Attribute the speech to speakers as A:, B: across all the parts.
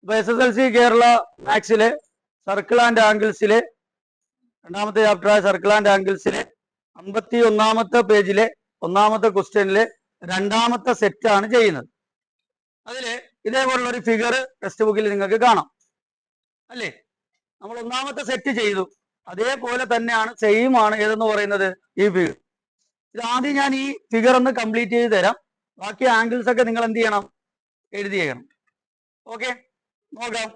A: ഇപ്പൊ SSLC Kerala മാത്സിലെ circle and ആംഗിൾസിലെ രണ്ടാമത്തെ ചാപ്റ്ററായ circle and ആംഗിൾസിലെ 51ാമത്തെ പേജിലെ 1ാമത്തെ ക്വസ്റ്റ്യനിലെ രണ്ടാമത്തെ സെറ്റ് ആണ് ചെയ്യുന്നത്. അതില് ഇതേപോലുള്ള ഒരു ഫിഗർ ടെക്സ്റ്റ് ബുക്കിൽ നിങ്ങൾക്ക് കാണാം അല്ലേ? നമ്മൾ 1ാമത്തെ സെറ്റ് ചെയ്തു, അതേപോലെ തന്നെയാണ് സെയിം ആണ് ഏതെന്ന് പറയുന്നത് ഈ ഫിഗർ. ഇത് ആദ്യം ഞാൻ ഈ ഫിഗർ ഒന്ന് കംപ്ലീറ്റ് ചെയ്ത് തരാം, ബാക്കി ആംഗിൾസ് ഒക്കെ നിങ്ങൾ എന്ത് ചെയ്യണം, എഴുതിയേക്കണം. ഓക്കെ, നോക്കാം.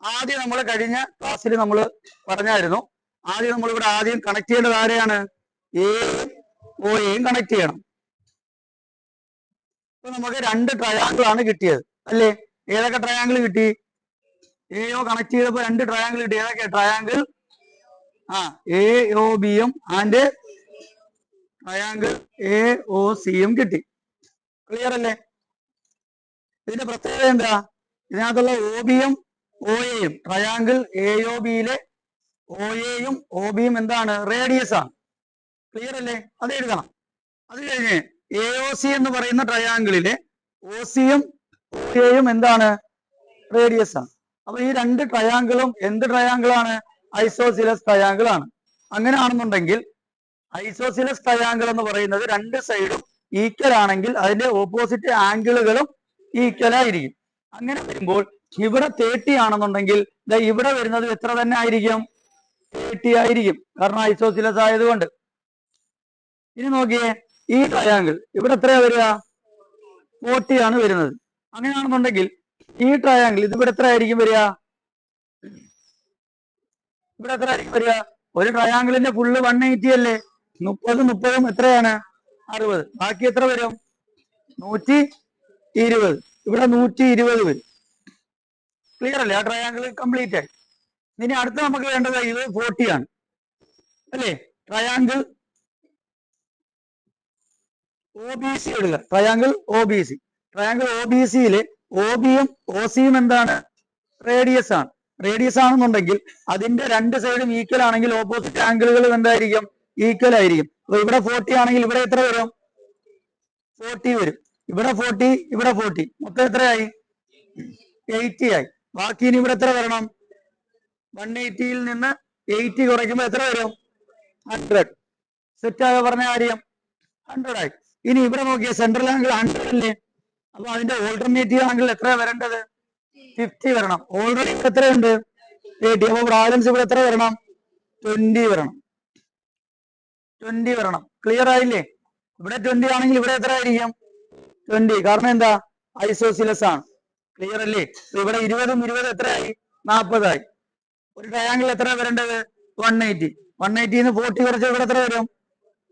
A: ആദ്യം നമ്മൾ കഴിഞ്ഞ ക്ലാസ്സിൽ നമ്മൾ പറഞ്ഞായിരുന്നു, ആദ്യം നമ്മൾ ഇവിടെ ആദ്യം കണക്ട് ചെയ്യേണ്ടത് ആരെയാണ്? എയും ഒയും കണക്ട് ചെയ്യണം. ഇപ്പൊ നമുക്ക് 2 ട്രയാങ്കിൾ ആണ് കിട്ടിയത് അല്ലേ? ഏതൊക്കെ ട്രയാങ്കിൾ കിട്ടി? എയോ കണക്ട് ചെയ്തപ്പോ 2 ട്രയാങ്കിൾ കിട്ടി. ഏതൊക്കെ ട്രയാങ്കിൾ? AOBയും ആൻഡ് ട്രയാങ്കിൾ AOCയും കിട്ടി. ക്ലിയർ അല്ലേ? ഇതിന്റെ പ്രത്യേകത എന്താ? ഇതിനകത്തുള്ള OBയും OAയും ട്രയാങ്കിൾ AOBയിലെ OAയും OBയും എന്താണ്? റേഡിയസ് ആണ്. ക്ലിയർ അല്ലേ? അത് എഴുതണം. അത് കഴിഞ്ഞ് AOC എന്ന് പറയുന്ന ട്രയാങ്കിളിലെ OCയും OAയും എന്താണ്? റേഡിയസ് ആണ്. അപ്പൊ ഈ 2 ട്രയാങ്കിളും എന്ത് ട്രയാങ്കിൾ ആണ്? ഐസോസിലസ് ട്രയാങ്കിൾ ആണ്. അങ്ങനെയാണെന്നുണ്ടെങ്കിൽ ഐസോസിലസ് ട്രയാങ്കിൾ എന്ന് പറയുന്നത് 2 സൈഡും ഈക്വൽ ആണെങ്കിൽ അതിന്റെ ഓപ്പോസിറ്റ് ആംഗിളുകളും ഈക്വൽ ആയിരിക്കും. അങ്ങനെ വരുമ്പോൾ ഇവിടെ 30 ആണെന്നുണ്ടെങ്കിൽ ഇവിടെ വരുന്നത് എത്ര തന്നെ ആയിരിക്കും? 30 ആയിരിക്കും, കാരണം ഐസോസിലസ് ആയതുകൊണ്ട്. ഇനി നോക്കിയേ, ഈ ട്രയാങ്കിൾ ഇവിടെ എത്രയാ വരിക? 40 ആണ് വരുന്നത്. അങ്ങനെയാണെന്നുണ്ടെങ്കിൽ ഈ ട്രയാങ്കിൾ ഇതിവിടെ എത്ര ആയിരിക്കും വരിക? ഇവിടെ എത്ര ആയിരിക്കും വരിക? ഒരു ട്രയാങ്കിളിന്റെ ഫുള്ള് 180 അല്ലേ? 30 എത്രയാണ്? 60. ബാക്കി എത്ര വരും? 120. ഇവിടെ 120 വരും. ക്ലിയർ അല്ലേ? ആ ട്രയാങ്കിൾ കംപ്ലീറ്റ് ആയി. ഇനി അടുത്ത നമുക്ക് വേണ്ടത് ഇത് 40 ആണ് അല്ലേ? ട്രയാങ്കിൾ OBC എടുക്കുക. Triangle OBC. ട്രയാങ്കിൾ OBCയിലെ OBയും OCയും എന്താണ്? റേഡിയസ് ആണ്. റേഡിയസ് ആണെന്നുണ്ടെങ്കിൽ അതിന്റെ 2 സൈഡും ഈക്വൽ ആണെങ്കിൽ ഓപ്പോസിറ്റ് ആംഗിളുകൾ എന്തായിരിക്കും? ഈക്വൽ ആയിരിക്കും. അപ്പൊ ഇവിടെ 40 ആണെങ്കിൽ ഇവിടെ എത്ര വരും? 40 വരും. ഇവിടെ 40, ഇവിടെ 40, മൊത്തം എത്രയായി? 80 ആയി. ബാക്കി ഇനി ഇവിടെ എത്ര വരണം? 180യിൽ നിന്ന് 80 കുറയ്ക്കുമ്പോൾ എത്ര വരും? 100. സെറ്റായോ പറഞ്ഞ കാര്യം? 100 ആയി. ഇനി ഇവിടെ നോക്കിയ സെൻട്രൽ ആംഗിൾ 100 അല്ലേ? അപ്പൊ അതിന്റെ ഓൾട്ടർനേറ്റീവ് ആംഗിൾ എത്ര വരേണ്ടത്? 50 വരണം. ഓൾറെഡി ഇവിടെ എത്രയുണ്ട്? 80. അപ്പൊ ബാലൻസ് ഇവിടെ എത്ര വരണം? 20 വരണം. 20 വരണം. ക്ലിയർ ആയില്ലേ? ഇവിടെ 20 ആണെങ്കിൽ ഇവിടെ എത്ര ആയിരിക്കും? 20. കാരണം എന്താ? ഐസോസിലസ് ആണ്. ക്ലിയർ അല്ലേ? ഇവിടെ 20ഉം 20 എത്രയായി? 40 ആയി. ഒരു ട്രയാങ്കിൾ എത്ര വരേണ്ടത്? 180. 180ന്ന് 40 കുറച്ച് ഇവിടെ എത്ര വരും?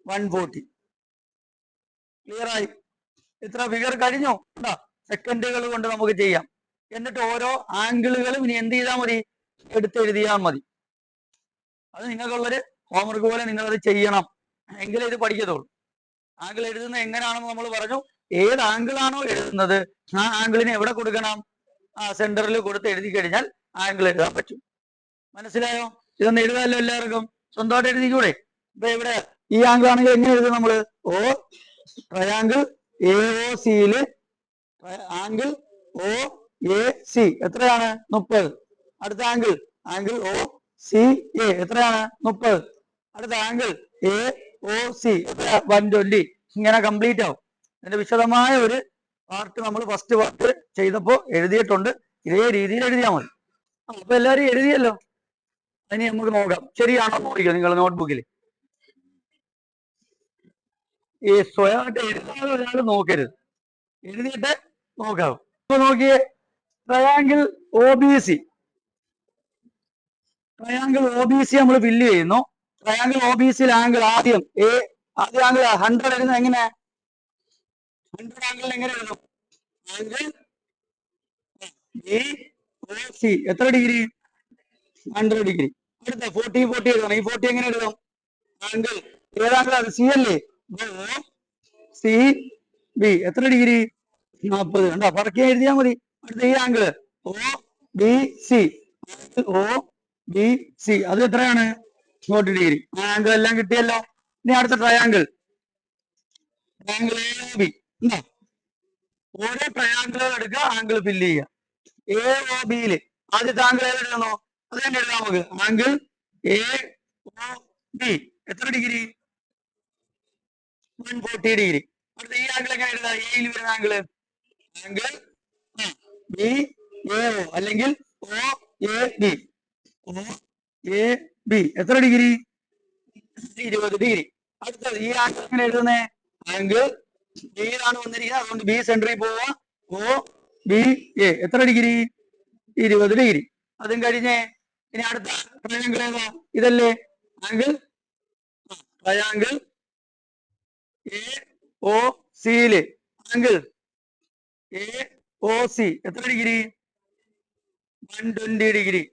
A: 140. ക്ലിയർ ആയി? ഇത്ര ഫിഗർ കഴിഞ്ഞു. സെക്കൻഡുകൾ കൊണ്ട് നമുക്ക് ചെയ്യാം. എന്നിട്ട് ഓരോ ആംഗിളുകളും ഇനി എന്ത് ചെയ്താൽ മതി? എടുത്തെഴുതിയാൽ മതി. അത് നിങ്ങൾക്കുള്ളൊരു ഹോംവർക്ക് പോലെ നിങ്ങളത് ചെയ്യണം, എങ്കിലേ ഇത് പഠിക്കത്തുള്ളൂ. ആംഗിൾ എഴുതുന്നത് എങ്ങനെയാണെന്ന് നമ്മൾ പറഞ്ഞു. ഏത് ആംഗിളാണോ എഴുതുന്നത് ആ ആംഗിളിനെ എവിടെ കൊടുക്കണം? സെന്ററിൽ കൊടുത്ത് എഴുതി കഴിഞ്ഞാൽ ആംഗിൾ എഴുതാൻ പറ്റും. മനസ്സിലായോ? ഇതൊന്ന് എഴുതാമല്ലോ എല്ലാവർക്കും. സ്വന്തമായിട്ട് എഴുതിക്കൂടെ? ഇപ്പൊ ഇവിടെ ഈ ആംഗിൾ ആണെങ്കിൽ എങ്ങനെ എഴുതും നമ്മള്? ട്രയാങ്കിൾ AOCയില് ആംഗിൾ OAC എത്രയാണ്? 30. അടുത്ത ആംഗിൾ OCA എത്രയാണ്? 30. അടുത്ത ആംഗിൾ AOC 120. ഇങ്ങനെ കംപ്ലീറ്റ് ആവും. അതിന്റെ വിശദമായ ഒരു പാർട്ട് നമ്മൾ ഫസ്റ്റ് പാർട്ട് ചെയ്തപ്പോൾ എഴുതിയിട്ടുണ്ട്. ഇതേ രീതിയിൽ എഴുതിയാൽ മതി. അപ്പൊ എല്ലാവരും എഴുതിയല്ലോ. ഇനി നമുക്ക് നോക്കാം, ശരിയാണോ നോക്കിയോ നിങ്ങൾ നോട്ട്ബുക്കിൽ. ഈ സ്വയമായിട്ട് എഴുതാതെ ഒരാൾ നോക്കരുത്, എഴുതിയിട്ട് നോക്കാം. ഇപ്പൊ നോക്കിയേ, ട്രയാങ്കിൾ OBC. ട്രയാങ്കിൾ OBC നമ്മൾ ഫില്ല് ചെയ്യുന്നു. ട്രയാങ്കിൾ OBCയിൽ ആംഗിൾ ആദ്യം ആംഗിൾ 100 എഴുതുന്നത് എങ്ങനെ? 100 ആംഗിൾ എങ്ങനെ എഴുതും? ആംഗിൾ BOC എത്ര ഡിഗ്രി? 100 ഡിഗ്രി. അടുത്ത 40 എഴുതണം. ഈ 40 എങ്ങനെ എഴുതും? ആംഗിൾ ഏതാംഗിൾ അത്? C അല്ലേ? CB എത്ര ഡിഗ്രി? 40. കണ്ടോ? പറക്കി എഴുതിയാൽ മതി. അടുത്ത ഈ ആംഗിൾ OBC. OBC അത് എത്രയാണ്? 40 ഡിഗ്രി. ആ ആംഗിൾ എല്ലാം കിട്ടിയല്ലോ. ഇനി അടുത്ത ട്രയാങ്കിൾ AOB. ഓരോ ട്രയാങ്കിളുകൾ എടുക്കുക, ആംഗിൾ ഫില്ല് ചെയ്യുക. എ ഒ ബിയില് ആദ്യത്തെ ആംഗിൾ ഏത് എഴുതുന്നു? അത് തന്നെ എഴുതാം നമുക്ക്. ആംഗിൾ എ ഒ ബി എത്ര ഡിഗ്രി? 140 ഡിഗ്രി. അടുത്ത ഈ ആംഗിൾ എങ്ങനെ എഴുതാം? എയിൽ വരുന്ന ആംഗിൾ ബി എ ഒ അല്ലെങ്കിൽ O A B. O A B എത്ര ഡിഗ്രി? 20 ഡിഗ്രി. അടുത്തത് ഈ ആംഗിൾ എങ്ങനെ എഴുതുന്നേ? ആംഗിൾ ബിയിലാണ് വന്നിരിക്കുന്നത്, അതുകൊണ്ട് ബി സെന്ററിൽ പോവുക. ഒ ബി എ എത്ര ഡിഗ്രി? 20 ഡിഗ്രി. അതും കഴിഞ്ഞേ ഇനി അടുത്ത ട്രയാങ്കിൾ ഏതാ? ഇതല്ലേ ആംഗിൾ ട്രയാങ്കിൾ എ ഒ സിയില് ആംഗിൾ എ ഒ സി എത്ര ഡിഗ്രി? 120 ഡിഗ്രി.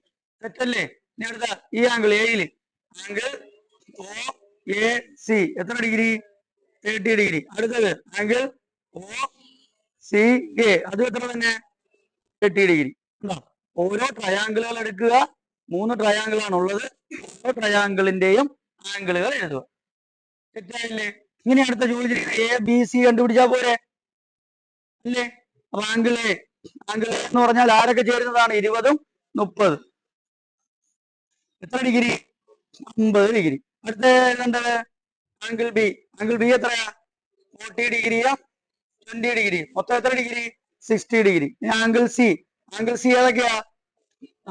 A: തെറ്റല്ലേ? ഇനി അടുത്ത ഈ ആംഗിൾ എയില് ആംഗിൾ ഒ എ സി എത്ര ഡിഗ്രി? 30 ഡിഗ്രി. അടുത്തത് ആംഗിൾ ഒ സി എ അത് എത്ര തന്നെ? 30 ഡിഗ്രി. ഓരോ ട്രയാങ്കിളുകൾ എടുക്കുക. 3 ട്രയാങ്കിൾ ആണ് ഉള്ളത്. ഓരോ ട്രയാങ്കിളിന്റെയും ആംഗിളുകൾ എഴുതുക. തെറ്റായില്ലേ? ഇങ്ങനെ അടുത്ത ചോദിച്ചു എ ബി സി കണ്ടുപിടിച്ചാൽ പോരെ അല്ലേ? അപ്പൊ ആംഗിൾ എ എന്ന് പറഞ്ഞാൽ ആരൊക്കെ ചേരുന്നതാണ്? 20ഉം 30. എത്ര ഡിഗ്രി? 50 ഡിഗ്രി. അടുത്ത കണ്ടത് ആംഗിൾ ബി. ആംഗിൾ ബി എത്രയാ? 40 ഡിഗ്രിയും 20 ഡിഗ്രി. മൊത്തം എത്ര degree? 60 degree. Angle C. Angle C ഏതൊക്കെയാ?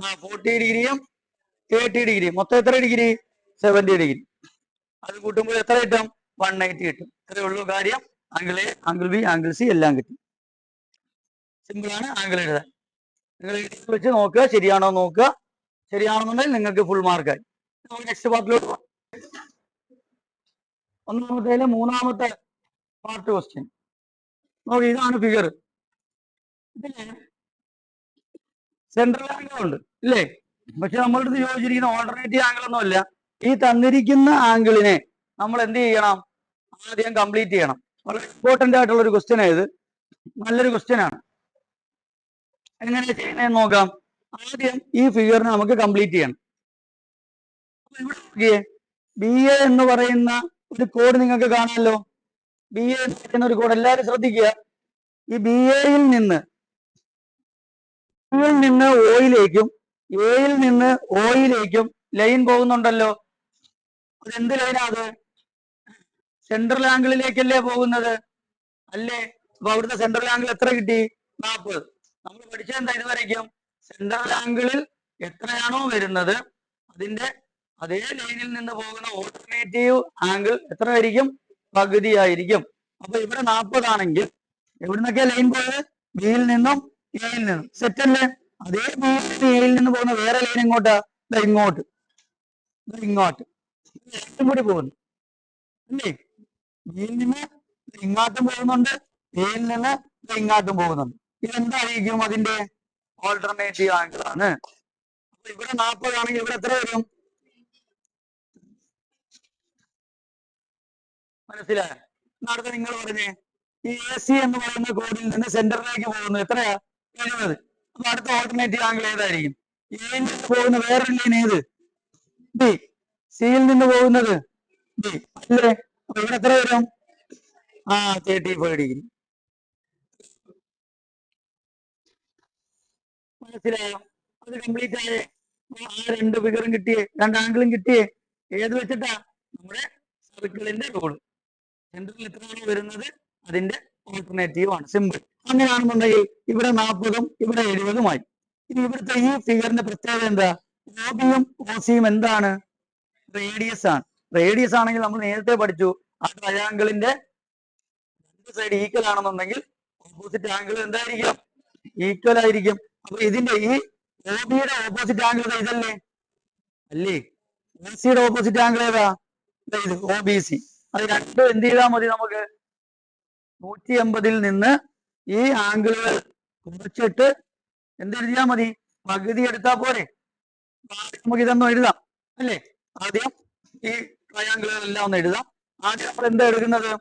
A: 40 ഡിഗ്രിയും 30 ഡിഗ്രി. മൊത്തം എത്ര ഡിഗ്രി? 70 ഡിഗ്രി. അത് കൂട്ടുമ്പോൾ എത്ര കിട്ടും? 180 കിട്ടും. ഇത്രയേ ഉള്ളൂ കാര്യം. Angle A, angle B, angle C എല്ലാം കിട്ടും. സിമ്പിൾ ആണ് ആംഗിൾ എഴുതാൻ. നിങ്ങൾ വെച്ച് നോക്കുക, ശരിയാണോ നോക്കുക. ശരിയാണെന്നുണ്ടെങ്കിൽ നിങ്ങൾക്ക് ഫുൾ മാർക്കായി. നെക്സ്റ്റ് പാർട്ടിലോട്ട് പോകാം. ഒന്നാമത്തേലെ 3ാമത്തെ പാർട്ട് ക്വസ്റ്റ്യൻ നോക്കി. ഇതാണ് ഫിഗർ. ഇതില് സെൻട്രൽ ആംഗിൾ ഉണ്ട് ഇല്ലേ? പക്ഷെ നമ്മളുടെ അടുത്ത് ചോദിച്ചിരിക്കുന്ന ഓൾട്ടർനേറ്റീവ് ആംഗിൾ ഒന്നുമല്ല. ഈ തന്നിരിക്കുന്ന ആംഗിളിനെ നമ്മൾ എന്ത് ചെയ്യണം? ആദ്യം കംപ്ലീറ്റ് ചെയ്യണം. വളരെ ഇമ്പോർട്ടന്റ് ആയിട്ടുള്ള ഒരു ക്വസ്റ്റ്യൻ ഇത്. നല്ലൊരു ക്വസ്റ്റ്യൻ ആണ്. എങ്ങനെ ചെയ്യുന്നതെന്ന് നോക്കാം. ആദ്യം ഈ ഫിഗറിനെ നമുക്ക് കംപ്ലീറ്റ് ചെയ്യണം. ഇവിടെ ബി എ എന്ന് പറയുന്ന ഒരു കോഡ് നിങ്ങൾക്ക് കാണാമല്ലോ. ബി എ എന്ന് പറയുന്ന ഒരു കോഡ് എല്ലാവരും ശ്രദ്ധിക്കുക. ഈ ബി എയിൽ നിന്ന് ഒയിലേക്കും എയിൽ നിന്ന് ഒയിലേക്കും ലൈൻ പോകുന്നുണ്ടല്ലോ. അത് എന്ത് ലൈനാ? അത് സെൻട്രൽ ആംഗിളിലേക്കല്ലേ പോകുന്നത് അല്ലേ? അപ്പൊ അവിടുത്തെ സെൻട്രൽ ആംഗിൾ എത്ര കിട്ടി? 40. നമ്മൾ പഠിച്ചത് എന്താ ഇതുവരയ്ക്കും? സെൻട്രൽ ആംഗിളിൽ എത്രയാണോ വരുന്നത് അതിന്റെ അതേ ലൈനിൽ നിന്ന് പോകുന്ന ഓൾട്ടർനേറ്റീവ് ആംഗിൾ എത്ര ആയിരിക്കും? പകുതി ആയിരിക്കും. അപ്പൊ ഇവിടെ 40 ആണെങ്കിൽ എവിടുന്നൊക്കെ ലൈൻ പോയത്? ബിയിൽ നിന്നും എയിൽ നിന്നും. സെറ്റ് അല്ലേ? അതേ ബിയിൽ നിന്ന് എയിൽ നിന്ന് പോകുന്ന വേറെ ലൈൻ എങ്ങോട്ടാ? ഇങ്ങോട്ട്. ഇങ്ങോട്ട് കൂടി പോകുന്നു അല്ലേ? ബിയിൽ നിന്ന് ഇങ്ങോട്ടും പോകുന്നുണ്ട്, എയിൽ നിന്ന് ഇങ്ങോട്ടും പോകുന്നുണ്ട്. ഇതെന്തായിരിക്കും? അതിന്റെ ഓൾട്ടർനേറ്റീവ് ആംഗിൾ ആണ്. അപ്പൊ ഇവിടെ 40 ആണെങ്കിൽ ഇവിടെ എത്ര വരും? മനസ്സിലായോ? അടുത്ത നിങ്ങൾ പറഞ്ഞേ, ഈ എ സി എന്ന് പറയുന്ന കോഡിൽ നിന്ന് സെന്ററിലേക്ക് പോകുന്നത് എത്രയാ? 70. അപ്പൊ അടുത്ത ഓൾട്ടർനേറ്റീവ് ആംഗിൾ ഏതായിരിക്കും? എയിൽ നിന്ന് പോകുന്ന വേറൊരു ലൈൻ ഏത്? ബി. സിയിൽ നിന്ന് പോകുന്നത് ബി അല്ലേ? അപ്പൊ ഇവിടെ എത്ര വരും? 35 ഡിഗ്രി. മനസ്സിലായോ? അത് കംപ്ലീറ്റ് ആയേ. ആ 2 ഫിഗറും കിട്ടിയേ, 2 ആംഗിളും കിട്ടിയേ. ഏത് വെച്ചിട്ടാ? നമ്മുടെ സർക്കിളിന്റെ റൂള്. സെന്ററിൽ എത്രയാണോ വരുന്നത് അതിന്റെ ഓൾട്ടർനേറ്റീവ് ആണ്. സിമ്പിൾ. അങ്ങനെയാണെന്നുണ്ടെങ്കിൽ ഇവിടെ 40ഉം ഇവിടെ 70ഉമായി. ഇനി ഇവിടുത്തെ ഈ ഫിഗറിന്റെ പ്രത്യേകത എന്താ? ഒബിയും ഒസിയും എന്താണ്? റേഡിയസ് ആണ്. റേഡിയസ് ആണെങ്കിൽ നമ്മൾ നേരത്തെ പഠിച്ചു, ആ ട്രയാങ്കിളിന്റെ രണ്ട് സൈഡ് ഈക്വൽ ആണെന്നുണ്ടെങ്കിൽ ഓപ്പോസിറ്റ് ആംഗിൾ എന്തായിരിക്കും? ഈക്വൽ ആയിരിക്കും. അപ്പൊ ഇതിന്റെ ഈ ഒബിയുടെ ഓപ്പോസിറ്റ് ആംഗിൾ ഇതല്ലേ അല്ലേ? ഒസിയുടെ ഓപ്പോസിറ്റ് ആംഗിൾ ഏതാ? ഇത് ഒ ബി സി. അത് രണ്ടും എന്ത് ചെയ്താൽ മതി? നമുക്ക് 180ൽ നിന്ന് ഈ ആംഗിളുകൾ കുറച്ചിട്ട് എന്തെഴുതിയാൽ മതി? പകുതി എടുത്താൽ പോരെ? നമുക്ക് ഇതൊന്നും എഴുതാം അല്ലേ? ആദ്യം ഈ ട്രയാങ്കിളുകളെല്ലാം ഒന്ന് എഴുതാം. ആദ്യം നമ്മൾ എന്താ എടുക്കുന്നത്?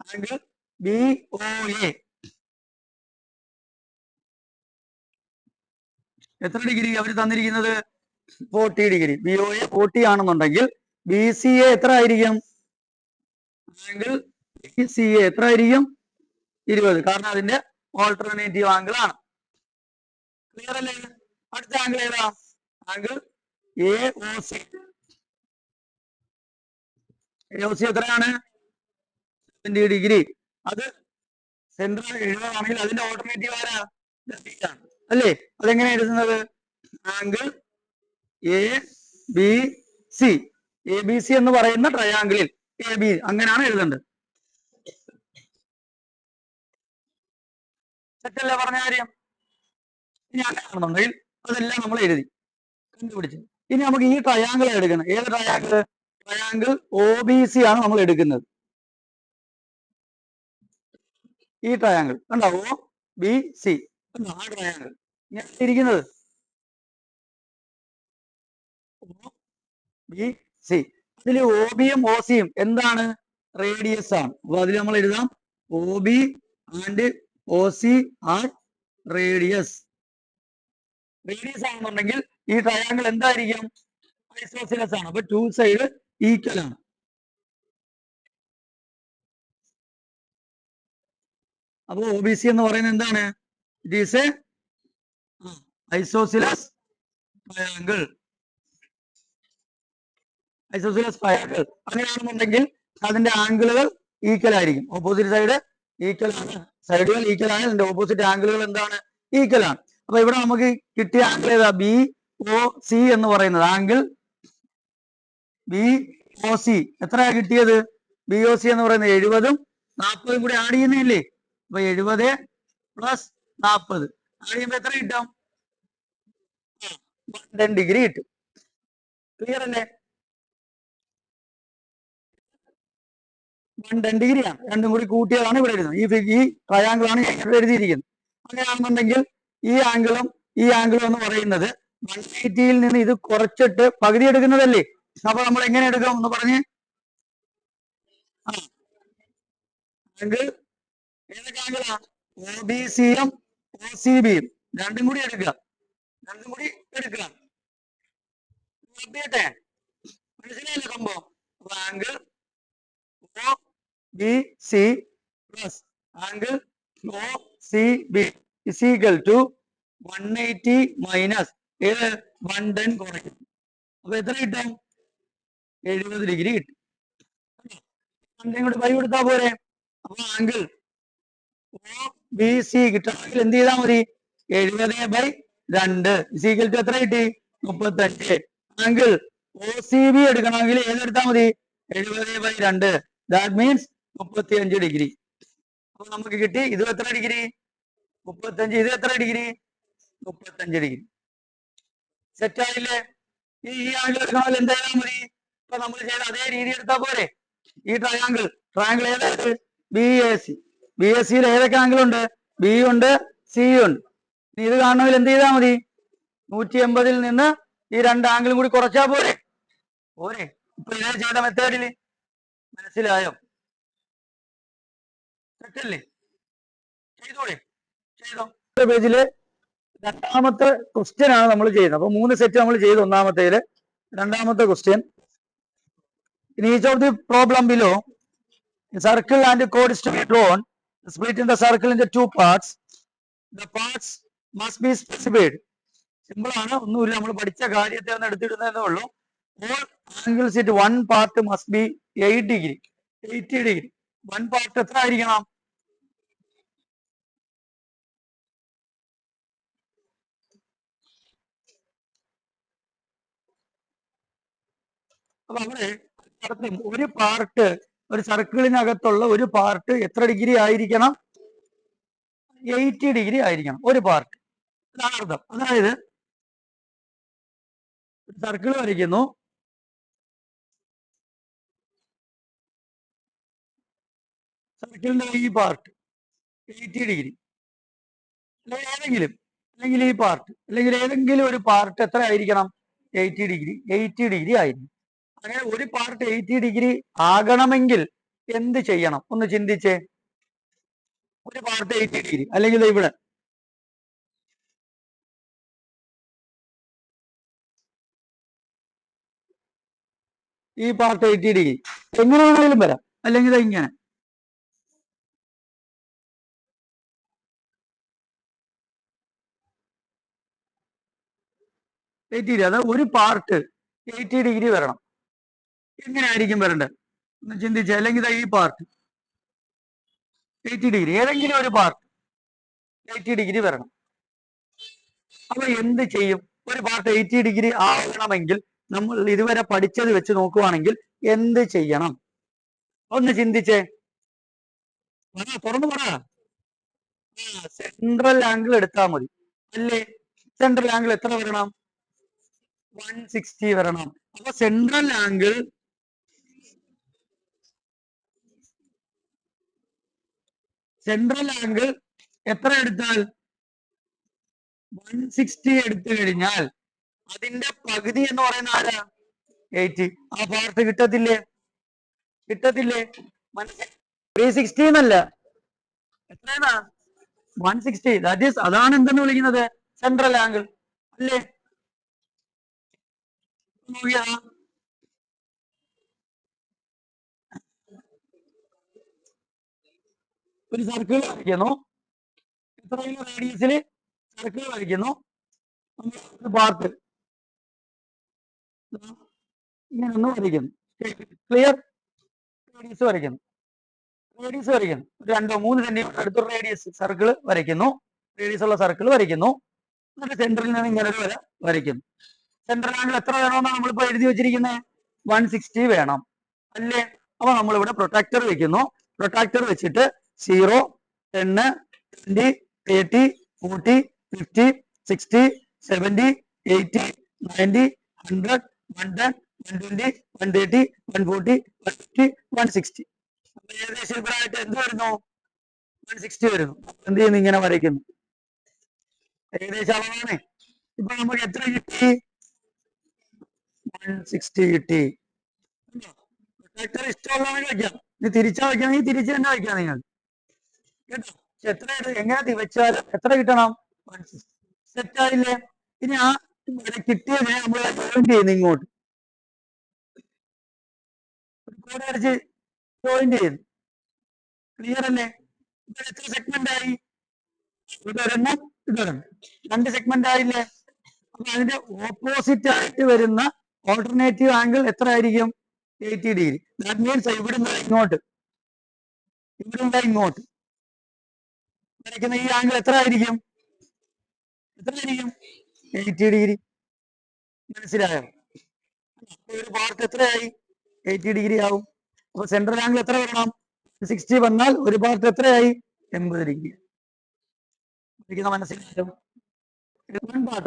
A: ആംഗിൾ ബി ഒ എ എത്ര ഡിഗ്രി അവർ തന്നിരിക്കുന്നത്? 40 ഡിഗ്രി. ബി ഒ എ 40 ആണെന്നുണ്ടെങ്കിൽ ബി സി എ എത്ര ആയിരിക്കും? ആംഗിൾ ബി സി എ എത്ര ആയിരിക്കും? 20. കാരണം അതിന്റെ ഓൾട്ടർനേറ്റീവ് ആംഗിൾ ആണ്. ക്ലിയർ അല്ലേ? അടുത്ത ആംഗിൾ ഏതാ? Angle A O C. A O C എത്രയാണ്? 70 ഡിഗ്രി. അത് സെന്റർ 70 ആണെങ്കിൽ അതിന്റെ ഓൾട്ടർനേറ്റീവ് ആരാ? ആണ് അല്ലേ? അതെങ്ങനെ എഴുതുന്നത്? Angle A B C. A B C എന്ന് പറയുന്ന ട്രയാംഗിളിൽ എ ബി അങ്ങനെയാണ് എഴുതേണ്ടത്. സെറ്റല്ലേ പറഞ്ഞ കാര്യം? ഇനി അങ്ങനെയാണെന്നുണ്ടെങ്കിൽ അതെല്ലാം നമ്മൾ എഴുതി കണ്ടുപിടിച്ചു. ഇനി നമുക്ക് ഈ ട്രയാംഗിൾ എടുക്കണം. ഏത് triangle? Triangle O B C ആണ് നമ്മൾ എടുക്കുന്നത്. ഈ ട്രയാംഗിൾ കണ്ടോ? ഒ ബി സി കണ്ടോ? ആ ട്രയാംഗിൾ ഇങ്ങനെ ഇരിക്കുന്നത് ഒ ബി സി. അതിൽ ഒ ബിയും ഒ സിയും എന്താണ്? റേഡിയസ് ആണ്. അപ്പൊ അതിൽ നമ്മൾ എഴുതാം O B and O C are radius. Radius ആണെന്നുണ്ടെങ്കിൽ ഈ ട്രയാംഗിൾ എന്തായിരിക്കും? ഐസോസിലസ് ആണ്. അപ്പൊ ടു സൈഡ് ഈക്വൽ ആണ്. അപ്പൊ ഒ ബി സി എന്ന് പറയുന്നത് എന്താണ്? It is A isosceles triangle. Isosceles triangle അങ്ങനെയാണെന്നുണ്ടെങ്കിൽ അതിന്റെ ആംഗിളുകൾ ഈക്വൽ ആയിരിക്കും. ഓപ്പോസിറ്റ് സൈഡ് ഈക്വൽ ആണ്. സൈഡുകൾ ഈക്വൽ ആണ്. അതിന്റെ ഓപ്പോസിറ്റ് ആംഗിളുകൾ എന്താണ്? ഈക്വൽ ആണ്. അപ്പൊ ഇവിടെ നമുക്ക് കിട്ടിയ ആംഗിൾ ഏതാ? ബി ഒ സി എന്ന് പറയുന്നത്. ആംഗിൾ ബി ഒ സി എത്രയാ കിട്ടിയത്? ബി ഒ സി എന്ന് പറയുന്നത് 70ഉം 40ഉം കൂടി ആഡ് ചെയ്യുന്നില്ലേ? അപ്പൊ 70 പ്ലസ് 40 ആഡ് ചെയ്യുമ്പോ എത്ര കിട്ടും? 110 ഡിഗ്രി കിട്ടും. ക്ലിയർ അല്ലേ? 110 ഡിഗ്രിയാണ്. രണ്ടും കൂടി കൂട്ടിയതാണ് ഇവിടെ എഴുതുന്നത്. ഈ ട്രയാംഗിൾ ആണ് ഇവിടെ എഴുതിയിരിക്കുന്നത്. അങ്ങനെയാണെന്നുണ്ടെങ്കിൽ ഈ ആംഗിളും ഈ ആംഗിളും എന്ന് പറയുന്നത് 180യിൽ നിന്ന് ഇത് കുറച്ചിട്ട് പകുതി എടുക്കുന്നതല്ലേ? അപ്പൊ നമ്മൾ എങ്ങനെ എടുക്കും എന്ന് പറഞ്ഞ്? ആംഗിൾ ഏതൊക്കെ ആംഗിളാ? ഒ ബി സിയും ഒ സി ബിയും രണ്ടും കൂടി എടുക്കുക. രണ്ടും കൂടി എടുക്കുക. മനസ്സിലായില്ലേ സംഭവം? അപ്പൊ angle O B C plus angle O C B is equal to 180 minus 110 കുറയ്ക്കും. അപ്പൊ എത്ര കിട്ടും? 70 ഡിഗ്രി കിട്ടും. കൂടി 5 കൊടുത്താൽ പോരെ? അപ്പൊ ആംഗിൾ ഒ ബി സി കിട്ടണമെങ്കിൽ എന്ത് ചെയ്താൽ മതി? 70/2 ഇസ് ഈക്വൽ ടു എത്ര കിട്ടി? 35. ആംഗിൾ ഒ സി ബി എടുക്കണമെങ്കിൽ ഏതെടുത്താൽ മതി? 70/2. That means 35 degree. അപ്പൊ നമുക്ക് കിട്ടി. ഇത് എത്ര ഡിഗ്രി? 35. ഇത് എത്ര ഡിഗ്രി? 35 ഡിഗ്രി. സെറ്റ് ആയില്ലേ? ഈ ആംഗിൾ എടുക്കണമെങ്കിൽ എന്ത് ചെയ്താൽ മതി? ഇപ്പൊ നമ്മൾ ചെയ്ത അതേ രീതി എടുത്താൽ പോരെ? ഈ ട്രയാംഗിൾ ഏതാണ്? B A C. B S സിയിൽ ഏതൊക്കെ ആംഗിൾ ഉണ്ട്? ബി ഉണ്ട്, സി ഉണ്ട്. ഇത് കാണണമെങ്കിൽ എന്ത് ചെയ്താൽ മതി? 180ൽ നിന്ന് ഈ രണ്ട് ആംഗിളും കൂടി കുറച്ചാൽ പോരെ? പോരെ? ഇപ്പൊ ഇതേ ചെയ്ത മെത്തേഡില് മനസ്സിലായോ? സെറ്റല്ലേ? ചെയ്തോളെ? ചെയ്തോ? പേജില് രണ്ടാമത്തെ ക്വസ്റ്റ്യൻ ആണ് നമ്മൾ ചെയ്യുന്നത്. അപ്പൊ 3 സെറ്റ് നമ്മൾ ചെയ്തു. ഒന്നാമത്തേല് രണ്ടാമത്തെ question. In each of the problem below, a circle and a chord is to be drawn, splitting the circle into 2 parts. The parts must be specified. Simple ആണ്, ഒന്നുമില്ല. നമ്മൾ പഠിച്ച കാര്യത്തെ ഒന്ന് എടുത്തിടുന്നതേ ഉള്ളൂ. All angles at one part must be 8 degree, 80 degree. One part എത്ര ആയിരിക്കണം? അപ്പൊ അവിടെ ഒരു പാർട്ട്, ഒരു സർക്കിളിനകത്തുള്ള ഒരു പാർട്ട് എത്ര ഡിഗ്രി ആയിരിക്കണം? 80 ഡിഗ്രി ആയിരിക്കണം ഒരു പാർട്ട്. അതാണ് അർത്ഥം. അതായത് ഒരു സർക്കിൾ വരയ്ക്കുന്നു. സർക്കിളിന്റെ ഈ പാർട്ട് 80 ഡിഗ്രി, അല്ലെങ്കിൽ ഈ പാർട്ട്, അല്ലെങ്കിൽ ഏതെങ്കിലും ഒരു പാർട്ട് എത്ര ആയിരിക്കണം? 80 ഡിഗ്രി. 80 ഡിഗ്രി ആയിരിക്കും. അങ്ങനെ ഒരു പാർട്ട് 80 ഡിഗ്രി ആകണമെങ്കിൽ എന്ത് ചെയ്യണം? ഒന്ന് ചിന്തിച്ചേ. ഒരു പാർട്ട് 80 ഡിഗ്രി, അല്ലെങ്കിൽ ഇവിടെ ഈ പാർട്ട് 80 ഡിഗ്രി എങ്ങനെ വേണമെങ്കിലും വരാം, അല്ലെങ്കിൽ ഇങ്ങനെ. 80 അത് ഒരു പാർട്ട് 80 ഡിഗ്രി വരണം. എങ്ങനെയായിരിക്കും വരേണ്ടത് ഒന്ന് ചിന്തിച്ച. അല്ലെങ്കിൽ ഈ പാർട്ട് 80 ഡിഗ്രി, ഏതെങ്കിലും ഒരു പാർട്ട് 80 ഡിഗ്രി വരണം. അപ്പൊ എന്ത് ചെയ്യും? ഒരു പാർട്ട് 80 ഡിഗ്രി ആവണമെങ്കിൽ നമ്മൾ ഇതുവരെ പഠിച്ചത് വെച്ച് നോക്കുവാണെങ്കിൽ എന്ത് ചെയ്യണം? ഒന്ന് ചിന്തിച്ചേ. തുറന്നു പറ. സെൻട്രൽ ആംഗിൾ എടുത്താൽ മതി അല്ലേ? സെൻട്രൽ ആംഗിൾ എത്ര വരണം? 160 വരണം. അപ്പൊ സെൻട്രൽ ആംഗിൾ എത്ര എടുത്താൽ 160 എടുത്തു കഴിഞ്ഞാൽ അതിന്റെ പകുതി എന്ന് പറയുന്ന ആരാ? 80. ആ പാർട്ട് കിട്ടത്തില്ലേ? 360 എന്നല്ല, എത്രയാണ്? 160. ദാറ്റ് ഈസ്, അതാണ് എന്തെന്ന് വിളിക്കുന്നത്? സെൻട്രൽ ആംഗിൾ അല്ലേ? ഒരു സർക്കിൾ വരയ്ക്കുന്നു. എത്രയും റേഡിയസിൽ സർക്കിൾ വരയ്ക്കുന്നു. പാർട്ട് ഇങ്ങനെ ഒന്ന് വരയ്ക്കുന്നു. ക്ലിയർ? റേഡിയസ് വരയ്ക്കുന്നു. 2-3 സെന്റിമീറ്റർ അടുത്തൊരു റേഡിയസ് സർക്കിൾ വരയ്ക്കുന്നു. റേഡിയസ് ഉള്ള സർക്കിൾ വരയ്ക്കുന്നു. എന്നിട്ട് സെന്ററിൽ നിന്ന് ഇങ്ങനെ ഒരു വര വരയ്ക്കുന്നു. സെൻട്രൽ ആംഗിൾ എത്ര വേണമെന്നാണ് നമ്മളിപ്പോ എഴുതി വെച്ചിരിക്കുന്നത്? 160 വേണം അല്ലേ? അപ്പൊ നമ്മളിവിടെ പ്രൊട്ടക്ടർ വെക്കുന്നു. പ്രൊട്ടക്ടർ വെച്ചിട്ട് 0, 10, 20, 30, 40, 50, 60, 70, 80, 90, 100, 110, 120, 130, 140, 150, 160. ഏകദേശം ഇവിടെ ആയിട്ട് എന്ത് വരുന്നു? 160 വരുന്നു. എന്ത് ചെയ്യുന്നു? ഇങ്ങനെ വരയ്ക്കുന്നു. ഏകദേശം അളവാണ്. ഇപ്പൊ നമുക്ക് എത്ര കിട്ടി? 160 കിട്ടി. പ്രൊട്ടക്ടർ ഇഷ്ടമുള്ളവന് വയ്ക്കാം. ഇത് തിരിച്ചാ വയ്ക്കണമെങ്കിൽ തിരിച്ച് തന്നെ വയ്ക്കാം നിങ്ങൾ കേട്ടോ. എത്ര എങ്ങനെ വെച്ചാൽ എത്ര കിട്ടണം? 160. സെറ്റ് ആയില്ലേ? ഇനി ആ കിട്ടിയതിനെ നമ്മൾ ജോയിന്റ് ചെയ്യുന്നു. ഇങ്ങോട്ട് കോഡ് അടിച്ച് ജോയിന്റ് ചെയ്യുന്നു. ക്ലിയർ അല്ലേ? ഇത് എത്ര സെഗ്മെന്റ് ആയി? ഇതൊരെണ്ണം, ഇതൊരെണ്ണം, 2 സെഗ്മെന്റ് ആയില്ലേ? അപ്പൊ അതിന്റെ ഓപ്പോസിറ്റ് ആയിട്ട് വരുന്ന ഓൾട്ടർനേറ്റീവ് ആംഗിൾ എത്ര ആയിരിക്കും? 80 ഡിഗ്രി. ദാറ്റ് മീൻസ് ഇവിടുന്ന് ഇങ്ങോട്ട് വരയ്ക്കുന്ന ഈ ആംഗിൾ എത്ര ആയിരിക്കും? 80 ഡിഗ്രി. മനസ്സിലായോ? ഒരു പാർട്ട് എത്രയായി? 80 ഡിഗ്രി ആവും. അപ്പൊ സെൻട്രൽ ആംഗിൾ എത്ര വരണം? 60 വന്നാൽ ഒരു പാർട്ട് എത്രയായി? 80 ഡിഗ്രി. മനസ്സിലായോ?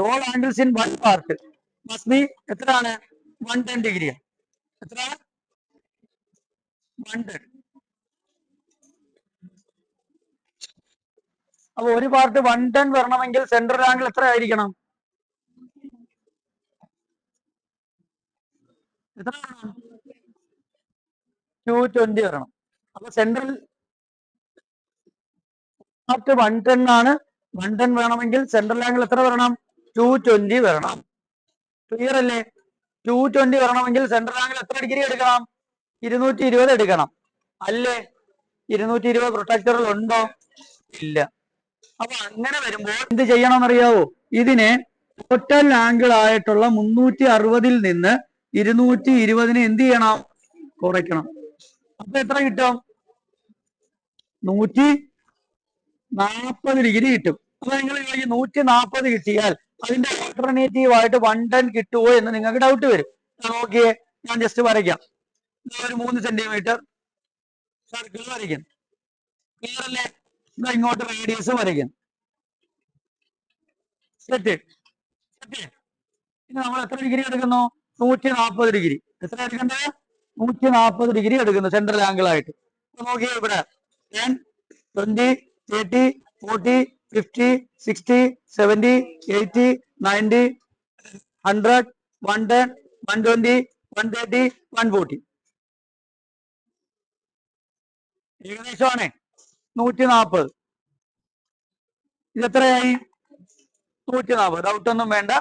A: All angles in one part must be എത്രയാണ്? 110 ഡിഗ്രി. എത്ര? 110. അപ്പൊ ഒരു പാർട്ട് 110 വരണമെങ്കിൽ സെൻട്രൽ ആംഗിൾ എത്ര ആയിരിക്കണം? എത്ര വരണം? 220 വരണം. അപ്പൊ സെൻട്രൽ പാർട്ട് 110 ആണ്. 110 വേണമെങ്കിൽ സെൻട്രൽ ആംഗിൾ എത്ര വരണം? 220 വരണം. ക്ലിയർ അല്ലേ? 220 വരണമെങ്കിൽ സെൻട്രൽ ആംഗിൾ എത്ര ഡിഗ്രി എടുക്കണം? 220 എടുക്കണം അല്ലേ? 220 പ്രൊട്ടക്ടറിൽ ഉണ്ടോ? ഇല്ല. അപ്പൊ അങ്ങനെ വരുമ്പോൾ എന്ത് ചെയ്യണമെന്നറിയാവോ? ഇതിനെ ടോട്ടൽ ആംഗിൾ ആയിട്ടുള്ള 360 നിന്ന് 220 എന്ത് ചെയ്യണം? കുറയ്ക്കണം. അപ്പൊ എത്ര കിട്ടും? 140 ഡിഗ്രി കിട്ടും. അപ്പൊ നിങ്ങൾ 140 കിട്ടിയാൽ അതിന്റെ ഓൾട്ടർനേറ്റീവ് ആയിട്ട് 110 കിട്ടുമോ എന്ന് നിങ്ങൾക്ക് ഡൗട്ട് വരും. നോക്കിയേ, ഞാൻ ജസ്റ്റ് വരയ്ക്കാം. ഒരു 3 സെന്റിമീറ്റർ സർക്കിൾ വരയ്ക്കും. ക്ലിയർ അല്ലേ? ഇങ്ങോട്ട് റേഡിയസ് വരയ്ക്കും. സെറ്റ്. ഇനി നമ്മൾ എത്ര ഡിഗ്രി എടുക്കുന്നു? 140 ഡിഗ്രി. എത്ര എടുക്കണ്ടേ? 140 ഡിഗ്രി എടുക്കുന്നു സെൻട്രൽ ആംഗിൾ ആയിട്ട്. നോക്കിയേ ഇവിടെ 10, 20, 30, 40, 50, 60, 70, 80, 90, 100, 110, 120, 130, 140. ഏകദേശമാണ് 140. ഇതെത്രയായി? 140. ഡൗട്ടൊന്നും വേണ്ട.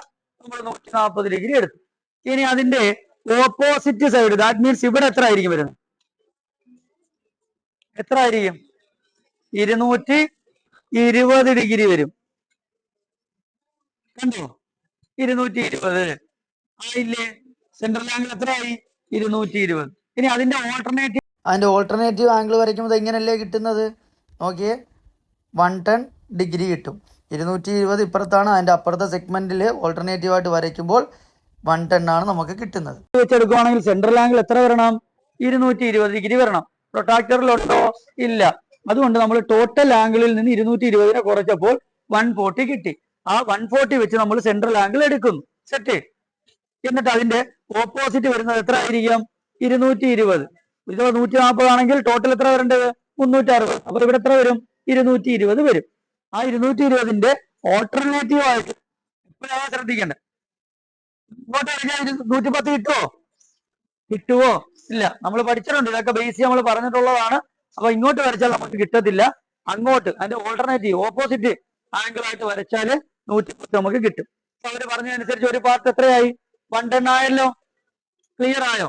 A: നമ്മൾ 140 ഡിഗ്രി എടുത്തു. ഇനി അതിന്റെ ഓപ്പോസിറ്റ് സൈഡ്, ദാറ്റ് മീൻസ് ഇവിടെ എത്ര ആയിരിക്കും വരുന്നത്? എത്ര ആയിരിക്കും? 220 ഡിഗ്രി വരും. കണ്ടോ? 220 ആയില്ലേ? സെൻട്രൽ ആംഗിൾ എത്രയായി? 220. ഇനി അതിന്റെ ഓൾട്ടർനേറ്റീവ് ആംഗിൾ വരയ്ക്കുമ്പോൾ എങ്ങനെയല്ലേ കിട്ടുന്നത്? നോക്കിയേ, 110 കിട്ടും. 220 ഇപ്പുറത്താണ്, അതിന്റെ അപ്പുറത്തെ സെഗ്മെന്റിൽ ഓൾട്ടർനേറ്റീവ് ആയിട്ട് വരയ്ക്കുമ്പോൾ 110 ആണ് നമുക്ക് കിട്ടുന്നത്. വെച്ചെടുക്കുകയാണെങ്കിൽ സെൻട്രൽ ആംഗിൾ എത്ര വരണം? 220 വരണം. പ്രൊട്ടാക്ടറിലുണ്ടോ? ഇല്ല. അതുകൊണ്ട് നമ്മൾ ടോട്ടൽ ആംഗിളിൽ നിന്ന് 220 കുറച്ചപ്പോൾ 140 കിട്ടി. ആ 140 വെച്ച് നമ്മൾ സെൻട്രൽ ആംഗിൾ എടുക്കുന്നു. സെറ്റ്. എന്നിട്ട് അതിന്റെ ഓപ്പോസിറ്റ് വരുന്നത് എത്ര ആയിരിക്കും? 220. ഇത് 140 ആണെങ്കിൽ ടോട്ടൽ എത്ര വരേണ്ടത്? 360. അപ്പൊ ഇവിടെ എത്ര വരും? 220 വരും. ആ 220ന്റെ ഓൾട്ടർനേറ്റീവ് ആയിട്ട് എപ്പോഴാണ് ശ്രദ്ധിക്കേണ്ടത്? ഇങ്ങോട്ട് വരയ്ക്കാൻ 110 കിട്ടുമോ? കിട്ടുവോ? ഇല്ല. നമ്മൾ പഠിച്ചിട്ടുണ്ട്, ഇതൊക്കെ ബേസ് നമ്മൾ പറഞ്ഞിട്ടുള്ളതാണ്. അപ്പൊ ഇങ്ങോട്ട് വരച്ചാൽ നമുക്ക് കിട്ടത്തില്ല. അങ്ങോട്ട് അതിന്റെ ഓൾട്ടർനേറ്റീവ് ഓപ്പോസിറ്റ് ആംഗിൾ ആയിട്ട് വരച്ചാൽ 110 നമുക്ക് കിട്ടും. അപ്പൊ അവര് പറഞ്ഞതനുസരിച്ച് ഒരു പാർട്ട് എത്രയായി? 110 ആയല്ലോ. ക്ലിയർ ആയോ?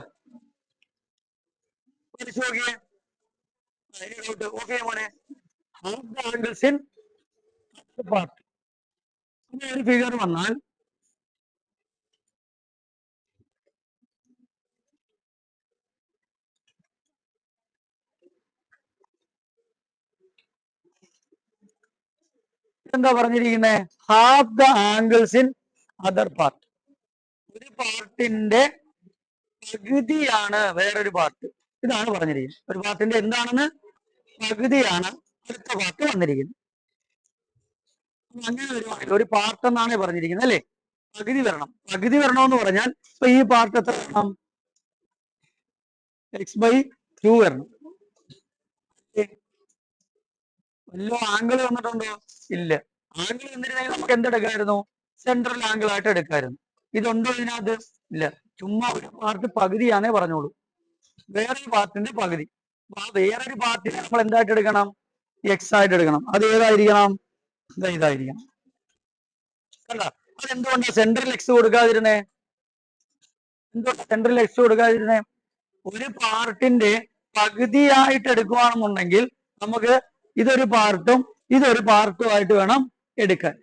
A: നോക്കിയേ. ഓക്കെ മോനെ. Angles in part. ഒരു ഫിഗർ വന്നാൽ എന്താ പറഞ്ഞിരിക്കുന്നത്? Half the angles in other part. ഒരു പാർട്ടിന്റെ പകുതിയാണ് വേറൊരു പാർട്ട്. ഇതാണ് പറഞ്ഞിരിക്കുന്നത്. ഒരു പാർട്ടിന്റെ എന്താണെന്ന്? പകുതിയാണ് അടുത്ത പാർട്ട് വന്നിരിക്കുന്നത്. അങ്ങനെ വരുവാണെങ്കിൽ ഒരു പാർട്ട് എന്നാണ് പറഞ്ഞിരിക്കുന്നത് അല്ലേ? പകുതി വരണം. പകുതി വരണമെന്ന് പറഞ്ഞാൽ ഇപ്പൊ ഈ പാർട്ട് എത്ര വരണം? x/2 വരണം. വല്ല ആംഗിൾ വന്നിട്ടുണ്ടോ? ഇല്ല. ആംഗിൾ വന്നിരുന്നെങ്കിൽ നമുക്ക് എന്തെടുക്കായിരുന്നു? സെൻട്രൽ ആംഗിൾ ആയിട്ട് എടുക്കായിരുന്നു. ഇതുണ്ടോ ഇതിനകത്ത്? ഇല്ല. ചുമ്മാ ഒരു പാർട്ട് പകുതിയാണേ പറഞ്ഞോളൂ. വേറൊരു പാർട്ടിന്റെ പകുതി. ആ വേറൊരു പാർട്ടിനെ നമ്മൾ എന്തായിട്ട് എടുക്കണം? എക്സ് ആയിട്ട് എടുക്കണം. അത് ഏതായിരിക്കണം? ഇതായിരിക്കണം. കണ്ട, അതെന്തുകൊണ്ടാണ് സെൻട്രൽ എക്സ് കൊടുക്കാതിരുന്നേ? എന്തുകൊണ്ട് സെൻട്രൽ എക്സ് കൊടുക്കാതിരുന്നേ? ഒരു പാർട്ടിന്റെ പകുതിയായിട്ട് എടുക്കുകയാണെന്നുണ്ടെങ്കിൽ നമുക്ക് ഇതൊരു പാർട്ടും ഇതൊരു പാർട്ടും ആയിട്ട് വേണം എടുക്കാൻ.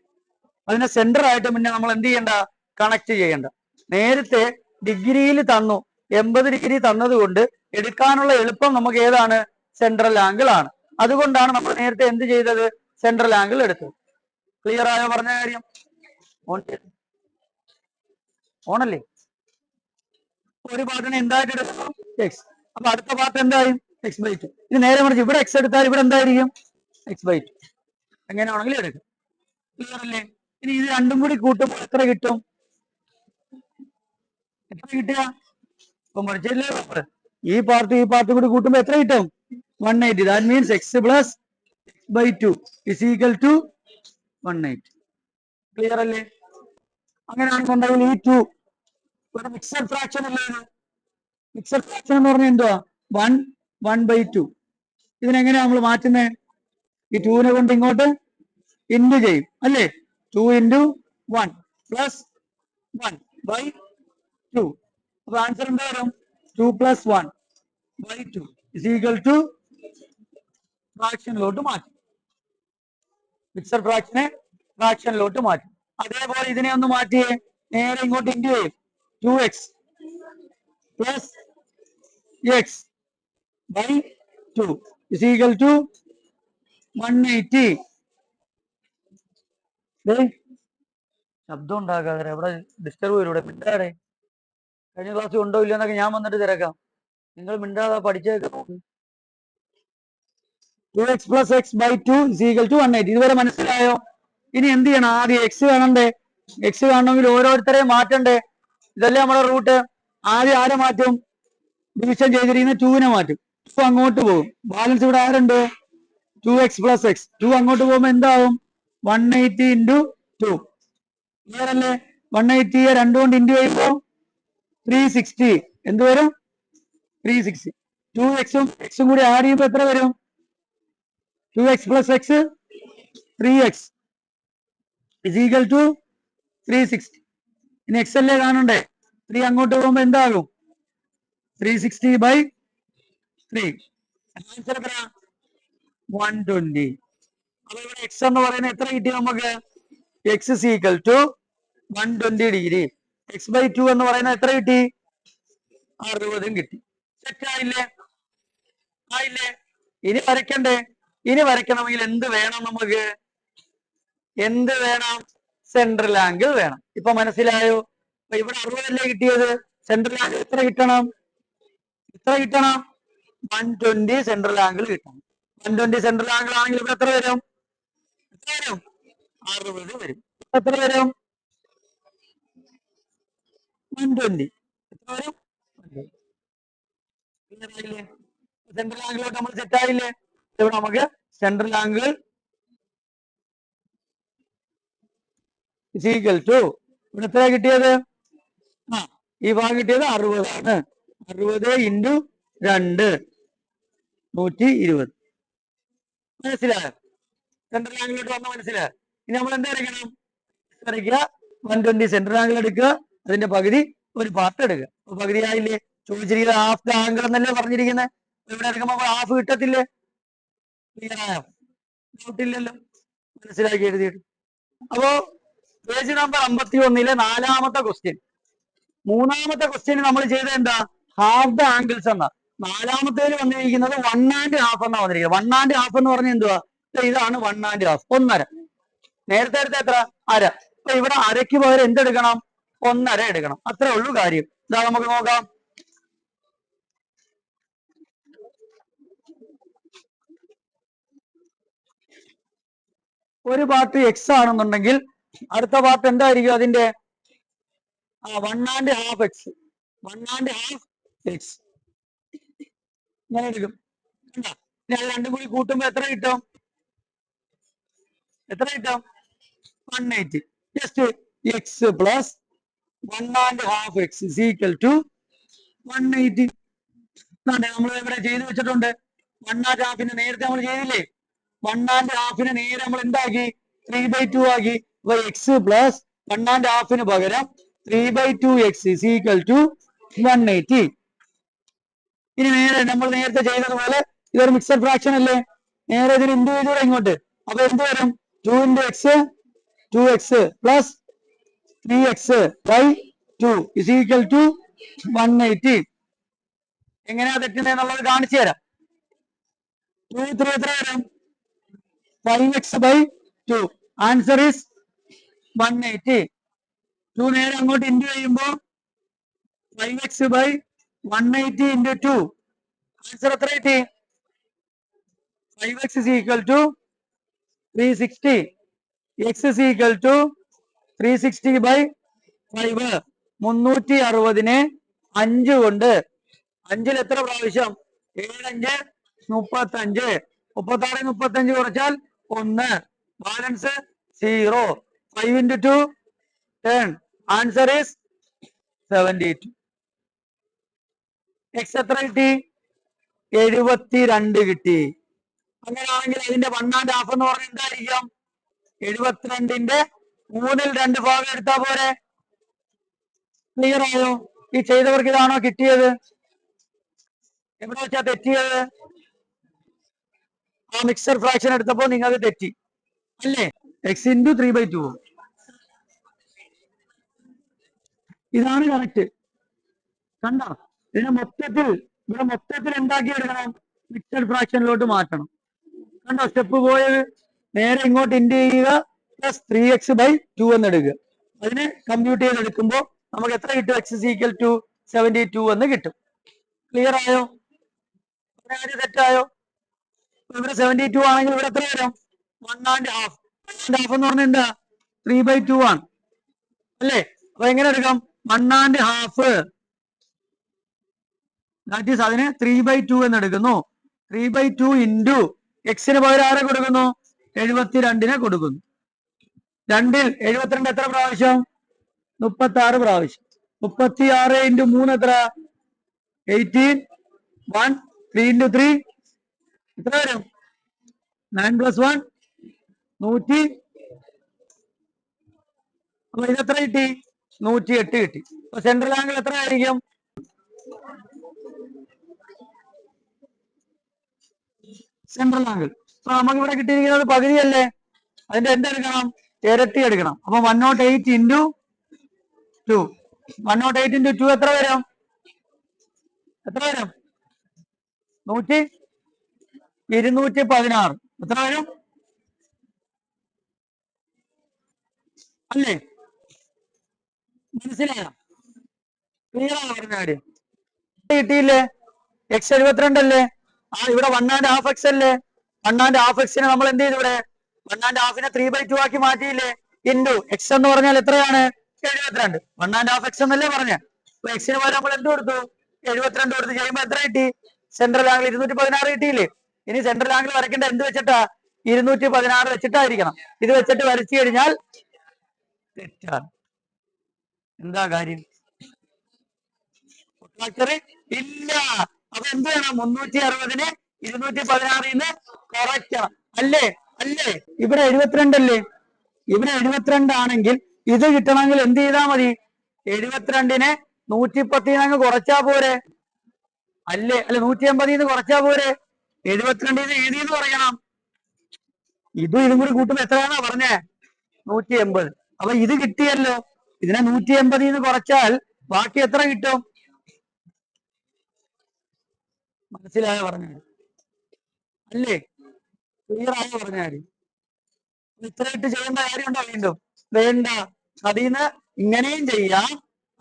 A: അതിനെ സെന്റർ ആയിട്ട് പിന്നെ നമ്മൾ എന്ത് ചെയ്യണ്ട? കണക്ട് ചെയ്യണ്ട. നേരത്തെ ഡിഗ്രിയിൽ തന്നു, 80 ഡിഗ്രി തന്നത് കൊണ്ട് എടുക്കാനുള്ള എളുപ്പം നമുക്ക് ഏതാണ്? സെൻട്രൽ ആംഗിൾ ആണ്. അതുകൊണ്ടാണ് നമ്മൾ നേരത്തെ എന്ത് ചെയ്തത്? സെൻട്രൽ ആംഗിൾ എടുത്തത്. ക്ലിയർ ആയോ പറഞ്ഞ കാര്യം? ഓണല്ലേ? ഒരു പാർട്ടിനെ എന്തായിട്ട് എടുക്കണം? എക്സ്. അപ്പൊ അടുത്ത പാർട്ട് എന്തായും? x/2. ഇനി നേരെ മറിച്ച് ഇവിടെ എക്സ് എടുത്താൽ ഇവിടെ എന്തായിരിക്കും? x/2. എങ്ങനെയാണെങ്കിലും എടുക്കും. ക്ലിയർ അല്ലേ? ഇനി ഇത് രണ്ടും കൂടി കൂട്ടുമ്പോൾ എത്ര കിട്ടും? എത്ര കിട്ടുക? ഇപ്പൊ പഠിച്ചല്ലേ ഈ പാർട്ട് കൂടി കൂട്ടുമ്പോൾ എത്ര കിട്ടും? 180. That means x + x/2 = 180. Clear അല്ലേ? അങ്ങനെയാണെന്നുണ്ടെങ്കിൽ ഈ 2 ഒരു മിക്സഡ് ഫ്രാക്ഷൻ അല്ലേ? മിക്സഡ് ഫ്രാക്ഷൻ എന്ന് പറഞ്ഞാൽ എന്തുവാ? 1/2. ഇതിനെങ്ങനെയാ നമ്മൾ മാറ്റുന്നത്? ഈ 2നെ കൊണ്ട് ഇങ്ങോട്ട് ഇൻറ്റു ചെയ്യും അല്ലേ? 2 × 1 + 1/2. അപ്പൊ ആൻസർ എന്താ വരും? 2 + 1/2 = ഫ്രാക്ഷനിലോട്ട് മാറ്റും. മിക്സഡ് ഫ്രാക്ഷനെ ഫ്രാക്ഷനിലോട്ട് മാറ്റും. അതേപോലെ ഇതിനെ ഒന്ന് മാറ്റിയേ. നേരെ ഇങ്ങോട്ട് ഇൻറ്റു ചെയ്യും. 2x + x/2 = 180. ശബ്ദം ഉണ്ടാക്കാതെ എവിടെ ഡിസ്റ്റർബ് വരും. ഇവിടെ മിണ്ടാടെ. കഴിഞ്ഞ ക്ലാസ് ഉണ്ടോ ഇല്ല എന്നൊക്കെ ഞാൻ വന്നിട്ട് തിരക്കാം. നിങ്ങൾ മിണ്ടാതെ പഠിച്ചേക്കാം. 2x + x/2 = 180. ഇതുവരെ മനസ്സിലായോ? ഇനി എന്ത് ചെയ്യണം? ആദ്യം എക്സ് കാണണ്ടേ? എക്സ് കാണണമെങ്കിൽ ഓരോരുത്തരെയും മാറ്റണ്ടേ? ഇതല്ലേ നമ്മുടെ റൂട്ട്. ആദ്യം ആരെ മാറ്റും? ഡിവിഷൻ ചെയ്തിരിക്കുന്ന 2നെ മാറ്റും. 2 അങ്ങോട്ട് പോകും. ബാലൻസ് ഇവിടെ ആരുണ്ട്? 2x + x. 2 അങ്ങോട്ട് പോകുമ്പോൾ എന്താവും? 180 × 2. ക്ലിയർ അല്ലേ? 180 2 കൊണ്ട് ഇൻറ്റു ചെയ്യുമ്പോൾ 360. എന്ത് വരും? 360. 2x-ഉം x-ഉം കൂടി ആഡ് ചെയ്യുമ്പോൾ എത്ര വരും? 2x + x 3x = 360. ഇനി x അല്ലേ കാണണ്ടേ? 3 അങ്ങോട്ട് പോകുമ്പോൾ എന്താകും? 360/3. ആൻസർ എത്ര? 120. അപ്പൊ ഇവിടെ x എന്ന് പറയുന്നത് എത്ര കിട്ടി നമുക്ക്? x = 120 degree. x/2 എന്ന് പറയുന്നത് എത്ര കിട്ടി? 60 കിട്ടി. സെറ്റായില്ലേ? ആയില്ലേ? ഇനി വരയ്ക്കണ്ടേ? ഇനി വരയ്ക്കണമെങ്കിൽ എന്ത് വേണം നമുക്ക്? എന്ത് വേണം? സെൻട്രൽ ആംഗിൾ വേണം. ഇപ്പൊ മനസ്സിലായോ? അപ്പൊ ഇവിടെ 60 കിട്ടിയത്. സെൻട്രൽ ആംഗിൾ എത്ര കിട്ടണം? എത്ര കിട്ടണം? 120 സെൻട്രൽ ആംഗിൾ കിട്ടണം. 120 സെൻട്രൽ ആംഗിൾ ആണെങ്കിൽ ഇവിടെ എത്ര വരും? എത്ര വരും? 60 വരും. എത്ര വരും? 120. എത്ര വരും? സെൻട്രൽ ആംഗിളോട്ട് നമ്മൾ സെറ്റ് ആയില്ലേ? ഇവിടെ നമുക്ക് സെൻട്രൽ ആംഗിൾ ഈക്വൽ ടു ഇവിടെ എത്ര കിട്ടിയത്? ഈ ഭാഗം കിട്ടിയത് 60 ആണ്. 60 ഇൻറ്റു 2 120. മനസ്സിലായോ? സെൻട്രൽ ആംഗിളോട്ട് വന്ന മനസ്സിലായോ? ഇനി നമ്മൾ എന്താ വരയ്ക്കണം? വരയ്ക്കുക. 120 സെൻട്രൽ ആംഗിൾ എടുക്കുക. അതിന്റെ പകുതി ഒരു പാർട്ട് എടുക്കുക. പകുതി ആയില്ലേ? ചോദിച്ചിരിക്കുന്നത് ഹാഫ് ദ ആംഗിൾ എന്നല്ലേ പറഞ്ഞിരിക്കുന്നത്. ഇവിടെ എടുക്കുമ്പോൾ ഹാഫ് കിട്ടത്തില്ലേ? ക്ലിയർ ആയോ? ഡൗട്ടില്ലല്ലോ? മനസ്സിലാക്കി എഴുതിയിട്ട്. അപ്പോ പേജ് നമ്പർ 51 4ാമത്തെ ക്വസ്റ്റ്യൻ. 3ാമത്തെ ക്വസ്റ്റ്യൻ നമ്മൾ ചെയ്ത എന്താ? ഹാഫ് ദ ആംഗിൾസ് എന്നാ. 4ാമത്തേൽ വന്നിരിക്കുന്നത് 1.5 എന്നാ വന്നിരിക്കുന്നത്. 1.5 എന്ന് പറഞ്ഞാൽ എന്തുവാ? ഇതാണ് 1.5, 1.5. നേരത്തെ എടുത്ത എത്ര? അര. അപ്പൊ ഇവിടെ അരയ്ക്ക് പകരം എന്തെടുക്കണം? 1.5 എടുക്കണം. അത്രേ ഉള്ളൂ കാര്യം. ഇതാ നമുക്ക് നോക്കാം. ഒരു പാർട്ട് എക്സ് ആണെന്നുണ്ടെങ്കിൽ അടുത്ത പാർട്ട് എന്തായിരിക്കും? അതിന്റെ 1.5 എക്സ്. 1.5 എക്സ് ഇങ്ങനെ എടുക്കും. ഇനി അത് രണ്ടും കൂടി കൂട്ടുമ്പോ എത്ര കിട്ടും? എത്ര കിട്ടും? 180. Just X plus 1.5 X is equal to 180. നമ്മൾ ഇവിടെ ചെയ്ത് വെച്ചിട്ടുണ്ട്. 1.5 നേരത്തെ നമ്മൾ ചെയ്തില്ലേ? 1.5 നേരെ നമ്മൾ എന്താക്കി? 3/2 ആക്കി. അപ്പൊ എക്സ് പ്ലസ് 1.5 പകരം 3/2 എക്സ് ഇസ് ഈക്വൽ ടു 180. ഇനി നേരെ നമ്മൾ നേരത്തെ ചെയ്തതുപോലെ ഇതൊരു മിക്സഡ് ഫ്രാക്ഷൻ അല്ലേ? നേരെ ഇതിന് എന്ത് ചെയ്തൂടെ ഇങ്ങോട്ട്? അപ്പൊ എന്ത് വരും? 2 × x 2x plus 3x/2 is equal to 180. എങ്ങനെയാ തെറ്റുന്നതെന്നുള്ളത് കാണിച്ചു തരാം. 2 3 എത്ര വരും? 5x/2. Answer is 180. 2 നേരെ അങ്ങോട്ട് ഇൻറ്റു ചെയ്യുമ്പോൾ 5x/180 ഇൻറ്റു 2. ആൻസർ എത്ര കിട്ടി? 5x is equal to 360. x is equal to 360/5. 360-നെ 5 കൊണ്ട് 5-ൽ എത്ര പ്രാവശ്യം? 7 5 35. 36 35 കുറച്ചാൽ 1. ബാലൻസ് 0. 5 × 2 10. Answer is 72. എക്സ് എത്ര കിട്ടി? 72 കിട്ടി. അങ്ങനെയാണെങ്കിൽ അതിന്റെ 1.5 എന്ന് പറഞ്ഞാൽ എന്തായിരിക്കും? 72ന്റെ 3/2 ഭാഗം എടുത്താ പോരെ? ക്ലിയർ ആയോ? ഈ ചെയ്തവർക്ക് ഇതാണോ കിട്ടിയത്? എവിടെ വെച്ചാ തെറ്റിയത്? ആ മിക്സർ ഫ്രാക്ഷൻ എടുത്തപ്പോ നിങ്ങൾക്ക് തെറ്റി അല്ലേ? X into 3/2. ഇതാണ് കറക്റ്റ്. കണ്ട? ഇതിനെ മൊത്തത്തിൽ എന്താക്കി എടുക്കണം? മിക്സഡ് ഫ്രാക്ഷനിലോട്ട് മാറ്റണം. കണ്ടോ സ്റ്റെപ്പ് പോയത്? നേരെ ഇങ്ങോട്ട് ഇൻറ്റു ചെയ്യുക പ്ലസ് 3x/2 എന്ന് എടുക്കുക. അതിനെ കമ്പ്യൂട്ട് ചെയ്തെടുക്കുമ്പോൾ നമുക്ക് എത്ര കിട്ടും? x is equal to 72 എന്ന് കിട്ടും. ക്ലിയർ ആയോ? തെറ്റായോ? ഇവിടെ 72 ആണെങ്കിൽ ഇവിടെ എത്ര വരും? 1.5. 1.5 എന്ന് പറഞ്ഞാൽ എന്താ? 3/2 ആണ് അല്ലേ? അപ്പൊ എങ്ങനെ എടുക്കാം? 1.5 ദാറ്റ് ഈസ് അതിന് 3/2 എന്ന് എടുക്കുന്നു. 3/2 ഇൻറ്റു എക്സിന് പകരം ആരെ കൊടുക്കുന്നു? 72നെ കൊടുക്കുന്നു. 2-ൽ 72 എത്ര പ്രാവശ്യം? 36 പ്രാവശ്യം. 36 ഇൻറ്റു 3 എത്ര? 18. 1 3 × 3 എത്ര വരും? 9 + 1 100. അപ്പൊ ഇതെത്ര കിട്ടി? 108 കിട്ടി. അപ്പൊ സെൻട്രൽ ആംഗിൾ എത്ര ആയിരിക്കും? സെൻട്രൽ ആംഗിൾ നമുക്ക് ഇവിടെ കിട്ടിയിരിക്കുന്നത് പകുതിയല്ലേ? അതിന്റെ എന്തെടുക്കണം? ഇരട്ടി എടുക്കണം. അപ്പൊ 108 ഇൻറ്റു 2. 108 into 2 എത്ര വരും? എത്ര വരും? 216. എത്ര വരും? അല്ലേ? മനസ്സിലായോ? ക്ലിയർ ആണോ പറഞ്ഞ കാര്യം? കിട്ടിയില്ലേ? എക്സ് 72 അല്ലേ? ആ ഇവിടെ 1.5 എക്സ് അല്ലേ? 1.5 എക്സിനെ നമ്മൾ എന്ത് ചെയ്തു? ഇവിടെ 1.5നെ 3/2 ആക്കി മാറ്റിയില്ലേ? ഇൻറ്റു എക്സ് എന്ന് പറഞ്ഞാൽ എത്രയാണ്? 72. 1.5 എക്സ് എന്നല്ലേ പറഞ്ഞ? അപ്പൊ എക്സിന് പോലെ നമ്മൾ എന്ത് കൊടുത്തു? 72 കൊടുത്ത് കഴിയുമ്പോൾ എത്ര കിട്ടി? സെൻട്രൽ ആംഗിൾ 216 കിട്ടിയില്ലേ? ഇനി സെൻട്രൽ ആംഗിൾ വരയ്ക്കേണ്ട എന്ത് വെച്ചിട്ടാ? 216 വെച്ചിട്ടായിരിക്കണം. ഇത് വെച്ചിട്ട് വരച്ചു കഴിഞ്ഞാൽ തെറ്റാണ്. എന്താ കാര്യം? ഇല്ല. അപ്പൊ എന്ത് വേണം? 360നെ 216 കുറയ്ക്കണം. അല്ലേ? അല്ലേ? ഇവിടെ 72 അല്ലേ? ഇവിടെ 72 ആണെങ്കിൽ ഇത് കിട്ടണമെങ്കിൽ എന്ത് ചെയ്താൽ മതി? 72നെ 110 കുറച്ചാ പോരെ? അല്ലേ? അല്ല 180 കുറച്ചാ പോരെ? 72 ഏതീന്ന് പറയണം? ഇതും കൂടി കൂട്ടുമ്പോ എത്രയാണോ പറഞ്ഞേ? 180. അപ്പൊ ഇത് കിട്ടിയല്ലോ. ഇതിനെ 180 കുറച്ചാൽ ബാക്കി എത്ര കിട്ടും? മനസ്സിലായോ പറഞ്ഞാൽ? അല്ലേ? ക്ലിയർ ആയോ പറഞ്ഞാൽ? ഇത്രയായിട്ട് ചെയ്യേണ്ട കാര്യമുണ്ടോ? വീണ്ടും വേണ്ട. അതിന്ന് ഇങ്ങനെയും ചെയ്യാം,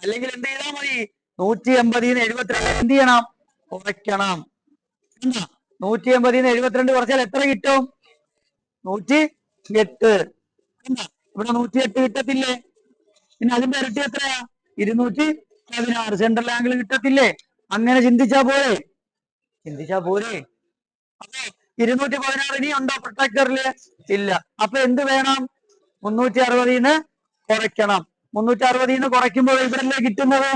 A: അല്ലെങ്കിൽ എന്ത് ചെയ്താൽ മതി? 180 72 എന്ത് ചെയ്യണം? കുറയ്ക്കണം. എന്താ 180 72 കുറച്ചാൽ എത്ര കിട്ടും? 108. എന്താ ഇവിടെ 108 കിട്ടത്തില്ലേ? പിന്നെ അതിന്റെ ഇരട്ടി എത്രയാ? 216. സെൻട്രൽ ആംഗിൾ കിട്ടത്തില്ലേ? അങ്ങനെ ചിന്തിച്ചാ പോരെ? ചിന്തിച്ചാ പോരെ? അപ്പൊ 216 ഇനി ഉണ്ടോ പ്രൊട്ടക്ടറില്? ഇല്ല. അപ്പൊ എന്ത് വേണം? 360 കുറയ്ക്കണം. 360 കുറയ്ക്കുമ്പോൾ ഇവിടല്ലേ കിട്ടുന്നത്?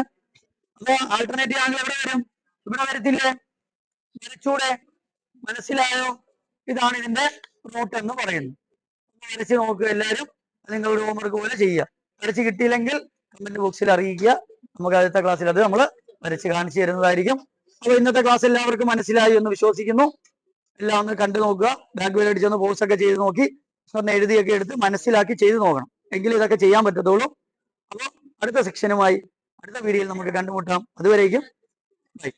A: അപ്പൊ ആൾട്ടർനേറ്റീവ് ആംഗിൾ എവിടെ വരും? ഇവിടെ വരത്തില്ലേ? വരച്ചൂടെ? മനസ്സിലായോ? ഇതാണ് ഇതിന്റെ റൂട്ട് എന്ന് പറയുന്നത്. വരച്ച് നോക്കുക എല്ലാവരും. നിങ്ങളുടെ ഹോംവർക്ക് പോലെ ചെയ്യുക. വരച്ച് കിട്ടിയില്ലെങ്കിൽ കമന്റ് ബോക്സിൽ അറിയിക്കുക. നമുക്ക് അടുത്ത ക്ലാസ്സിൽ അത് നമ്മൾ വരച്ച് കാണിച്ചു തരുന്നതായിരിക്കും. അപ്പൊ ഇന്നത്തെ ക്ലാസ് എല്ലാവർക്കും മനസ്സിലായി എന്ന് വിശ്വസിക്കുന്നു. എല്ലാം ഒന്ന് കണ്ടു നോക്കുക. ബാക്ക് വേൽ അടിച്ചൊന്ന് പോസ്റ്റ് ഒക്കെ ചെയ്ത് നോക്കി ഒന്ന് എഴുതിയൊക്കെ എടുത്ത് മനസ്സിലാക്കി ചെയ്ത് നോക്കണം. എങ്കിലും ഇതൊക്കെ ചെയ്യാൻ പറ്റത്തുള്ളൂ. അപ്പോൾ അടുത്ത സെക്ഷനുമായി അടുത്ത വീഡിയോയിൽ നമുക്ക് കണ്ടുമുട്ടാം. അതുവരേക്കും ബൈ.